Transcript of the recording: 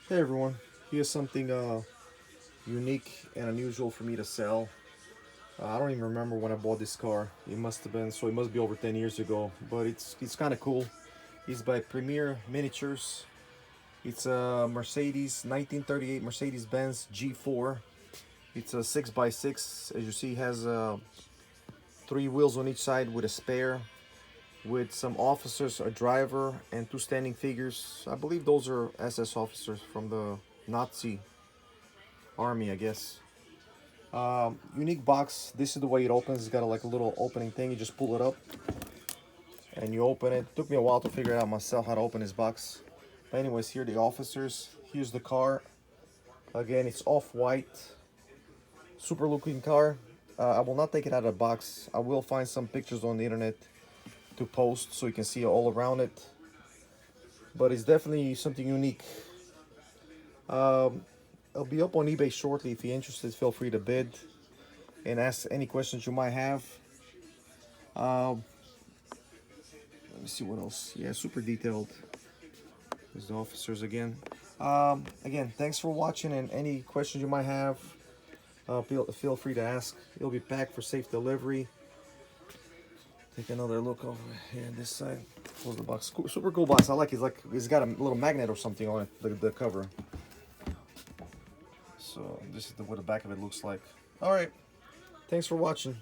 Hey everyone, here's something unique and unusual for me to sell. I don't even remember when I bought this car. It must be over 10 years ago, but it's kind of cool. It's by Premier Miniatures. It's a Mercedes 1938 Mercedes Benz G4. It's a 6x6. As you see, has three wheels on each side with a spare, with some officers, a driver, and two standing figures. I believe those are SS officers from the Nazi army, I guess. Unique box. This is the way it opens. It's got like a little opening thing. You just pull it up and you open it. Took me a while to figure out myself how to open this box. But anyways, here are the officers. Here's the car. Again, it's off-white. Super looking car. I will not take it out of the box. I will find some pictures on the internet to post so you can see all around it. But it's definitely something unique. It'll be up on eBay shortly. If you're interested, feel free to bid and ask any questions you might have. Let me see what else. Yeah, super detailed. There's the officers again. Again, thanks for watching, and any questions you might have, feel free to ask. It'll be packed for safe delivery. Take another look over here on this side. Close the box. Super cool box. I like it. It's got a little magnet or something on it, the cover. So this is what the back of it looks like. All right. Thanks for watching.